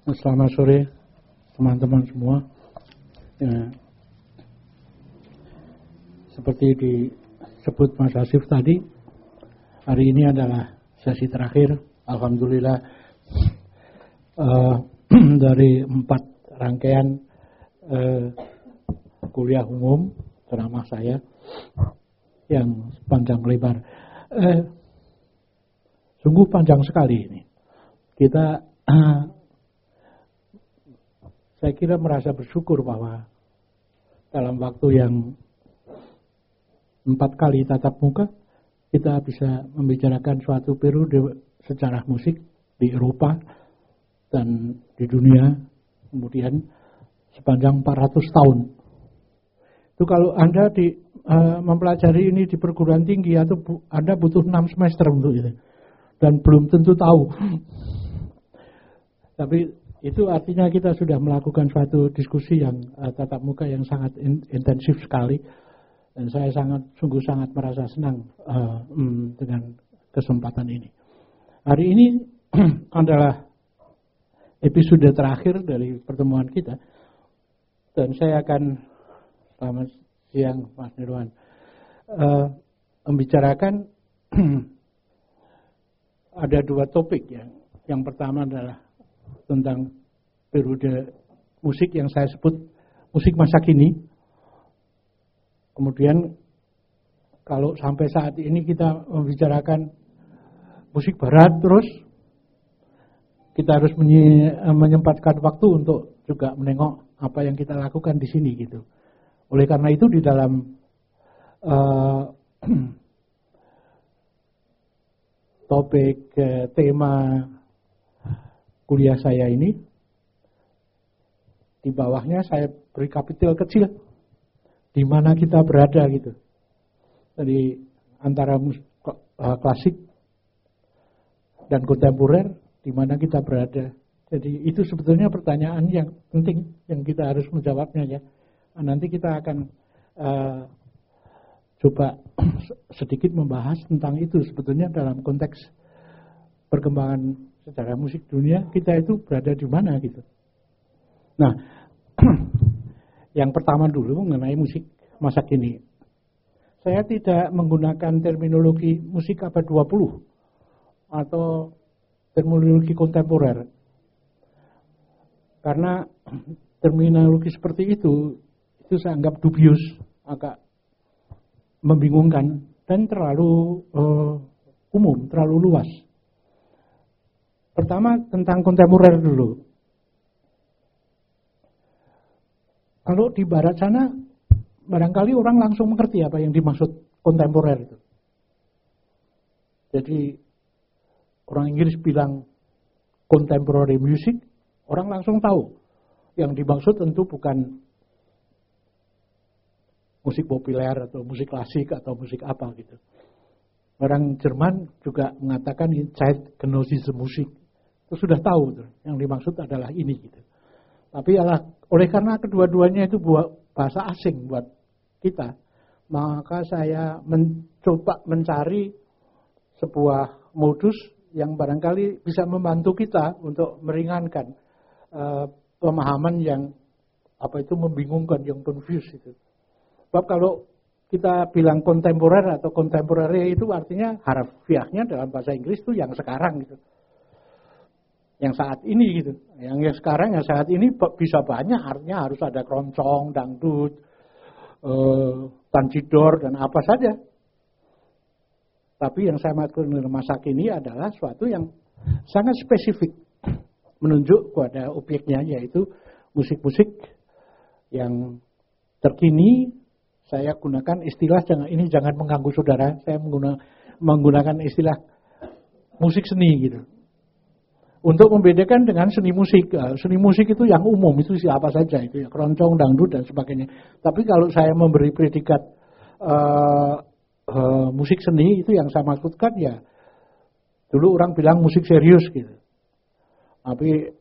Selamat sore teman-teman semua. Ya, seperti disebut Mas Asif tadi, hari ini adalah sesi terakhir. Alhamdulillah dari 4 rangkaian kuliah umum ceramah saya yang panjang lebar. Sungguh panjang sekali ini. Kita saya kira merasa bersyukur bahwa dalam waktu yang 4 kali tatap muka kita bisa membicarakan suatu periode sejarah musik di Eropa dan di dunia, kemudian sepanjang 400 tahun. Itu kalau Anda mempelajari ini di perguruan tinggi atau Anda butuh 6 semester untuk itu, dan belum tentu tahu. Tapi itu artinya kita sudah melakukan suatu diskusi yang tatap muka yang sangat intensif sekali, dan saya sungguh sangat merasa senang dengan kesempatan ini. Hari ini adalah episode terakhir dari pertemuan kita, dan saya akan, selamat siang Mas Nirwan, membicarakan ada 2 topik ya. Yang pertama adalah tentang periode musik yang saya sebut musik masa kini. Kemudian kalau sampai saat ini kita membicarakan musik barat, terus kita harus menyempatkan waktu untuk juga menengok apa yang kita lakukan di sini gitu. Oleh karena itu di dalam topik tema kuliah saya ini, di bawahnya saya beri kapitel kecil di mana kita berada gitu. Jadi antara klasik dan kontemporer, di mana kita berada. Jadi itu sebetulnya pertanyaan yang penting yang kita harus menjawabnya ya. Nanti kita akan coba sedikit membahas tentang itu sebetulnya dalam konteks perkembangan sejarah musik dunia, kita itu berada di mana gitu. Nah, yang pertama dulu mengenai musik masa kini. Saya tidak menggunakan terminologi musik abad 20 atau terminologi kontemporer. Karena terminologi seperti itu saya anggap dubius, agak membingungkan dan terlalu umum, terlalu luas. Pertama tentang kontemporer dulu. Kalau di barat sana, barangkali orang langsung mengerti apa yang dimaksud kontemporer itu. Jadi orang Inggris bilang contemporary music, orang langsung tahu. Yang dimaksud tentu bukan musik populer atau musik klasik atau musik apa gitu. Orang Jerman juga mengatakan Zeitgenössische Musik. Itu sudah tahu tuh, yang dimaksud adalah ini gitu. Tapi oleh karena kedua-duanya itu bahasa asing buat kita, maka saya mencoba mencari sebuah modus yang barangkali bisa membantu kita untuk meringankan pemahaman yang membingungkan, yang confuse itu. Sebab kalau kita bilang kontemporer atau kontemporary itu artinya harfiahnya dalam bahasa Inggris itu yang sekarang gitu. Yang saat ini gitu. Yang sekarang, yang saat ini bisa banyak, artinya harus ada keroncong, dangdut, tanjidor dan apa saja. Tapi yang saya maksud masa kini adalah suatu yang sangat spesifik, menunjuk kepada objeknya, yaitu musik-musik yang terkini. Saya gunakan istilah, jangan mengganggu saudara, saya menggunakan istilah musik seni gitu. Untuk membedakan dengan seni musik. Seni musik itu yang umum, itu siapa saja, itu ya, keroncong, dangdut dan sebagainya. Tapi kalau saya memberi predikat musik seni, itu yang saya maksudkan ya, dulu orang bilang musik serius gitu. Tapi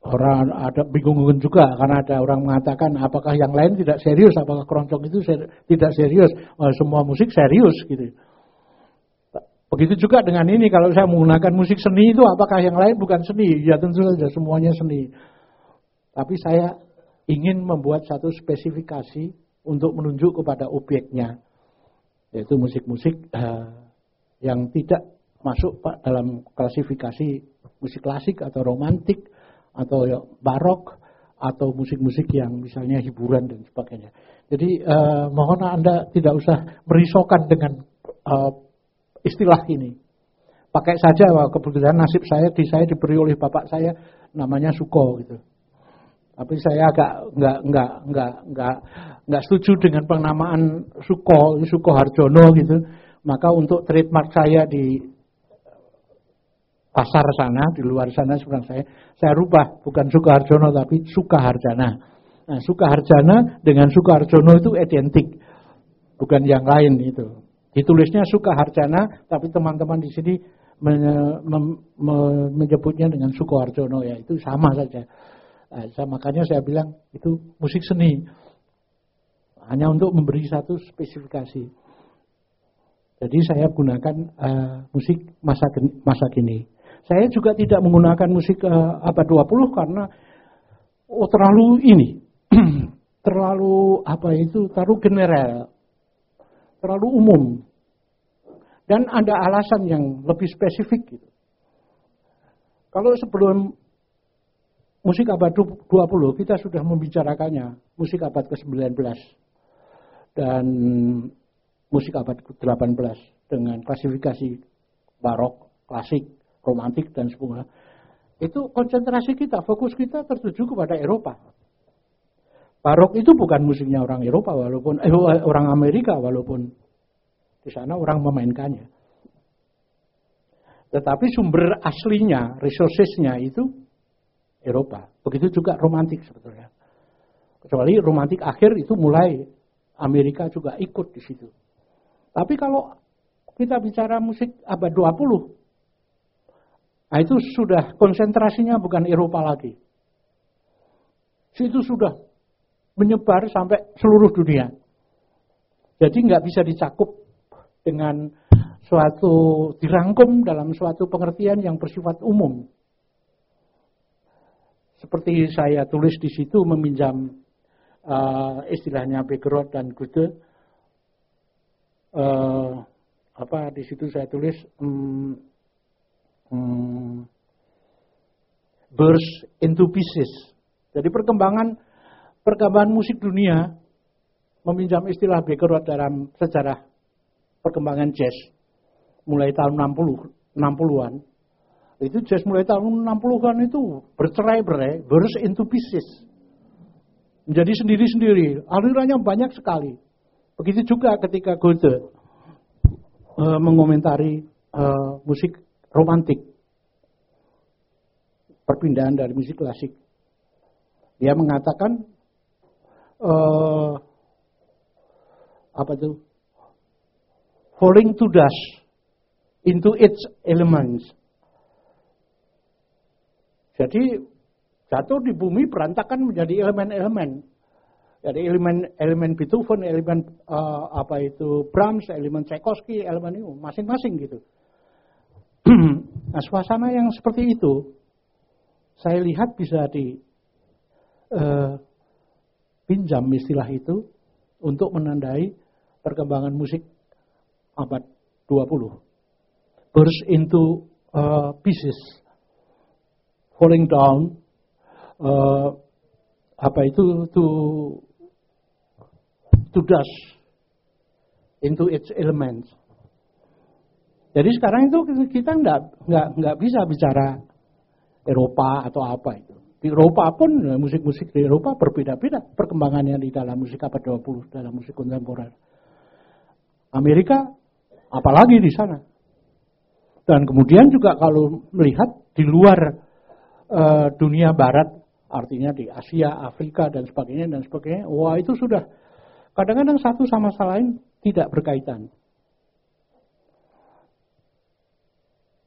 orang ada bingung juga, karena ada orang mengatakan apakah yang lain tidak serius, apakah keroncong itu tidak serius. Semua musik serius gitu. Begitu juga dengan ini, kalau saya menggunakan musik seni itu apakah yang lain bukan seni? Ya tentu saja semuanya seni. Tapi saya ingin membuat satu spesifikasi untuk menunjuk kepada objeknya, yaitu musik-musik yang tidak masuk dalam klasifikasi musik klasik atau romantik atau barok atau musik-musik yang misalnya hiburan dan sebagainya. Jadi mohon Anda tidak usah merisaukan dengan istilah ini. Pakai saja, kebetulan nasib saya diberi oleh bapak saya namanya Suko gitu. Tapi saya agak nggak setuju dengan penamaan Suko Harjono gitu. Maka untuk trademark saya di pasar sana, di luar sana sebenarnya saya rubah, bukan Sukoharjono tapi Sukaharjana. Nah, Sukaharjana dengan Sukoharjono itu identik, bukan yang lain itu. Ditulisnya Sukaharjana, tapi teman-teman di sini menyebutnya dengan Sukoharjono, ya itu sama saja. Nah, makanya saya bilang itu musik seni, hanya untuk memberi satu spesifikasi. Jadi saya gunakan musik masa kini. Saya juga tidak menggunakan musik abad 20 karena terlalu ini, terlalu terlalu general, terlalu umum. Dan ada alasan yang lebih spesifik gitu. Kalau sebelum musik abad 20 kita sudah membicarakannya, musik abad ke-19 dan musik abad ke-18 dengan klasifikasi barok, klasik, romantik dan sebagainya. Itu konsentrasi kita, fokus kita tertuju kepada Eropa. Barok itu bukan musiknya orang Eropa walaupun orang Amerika walaupun di sana orang memainkannya. Tetapi sumber aslinya, resourcesnya itu Eropa. Begitu juga romantik sebetulnya. Kecuali romantik akhir itu mulai Amerika juga ikut di situ. Tapi kalau kita bicara musik abad 20, nah itu sudah konsentrasinya bukan Eropa lagi. Itu sudah menyebar sampai seluruh dunia. Jadi nggak bisa dicakup dengan suatu dirangkum dalam suatu pengertian yang bersifat umum. Seperti saya tulis di situ meminjam istilahnya Begerot dan Goethe. Di situ saya tulis burst into pieces. Jadi perkembangan musik dunia meminjam istilah Begerot dalam sejarah perkembangan jazz mulai tahun 60-an. Itu jazz mulai tahun 60-an itu bercerai-berai, burst into pieces. Menjadi sendiri-sendiri, alirannya banyak sekali. Begitu juga ketika Goethe mengomentari musik romantik, perpindahan dari musik klasik. Dia mengatakan falling to dust into its elements. Jadi jatuh di bumi berantakan menjadi elemen-elemen. Jadi elemen Beethoven, elemen Brahms, elemen Tchaikovsky, elemen itu masing-masing gitu. Nah, suasana yang seperti itu saya lihat bisa pinjam istilah itu untuk menandai perkembangan musik abad 20. Burst into pieces, falling down, to dust into its elements. Jadi sekarang itu kita nggak bisa bicara Eropa atau apa itu. Di Eropa pun musik-musik di Eropa berbeda-beda perkembangannya di dalam musik abad 20, dalam musik kontemporer. Amerika apalagi di sana. Dan kemudian juga kalau melihat di luar dunia barat, artinya di Asia, Afrika dan sebagainya, wah itu sudah kadang-kadang satu sama lain tidak berkaitan.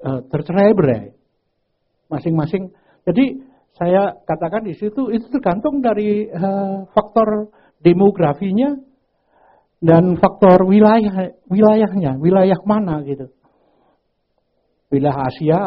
Tercerai-berai masing-masing. Jadi saya katakan di situ itu tergantung dari faktor demografinya dan faktor wilayahnya, wilayah mana gitu. wilayah Asia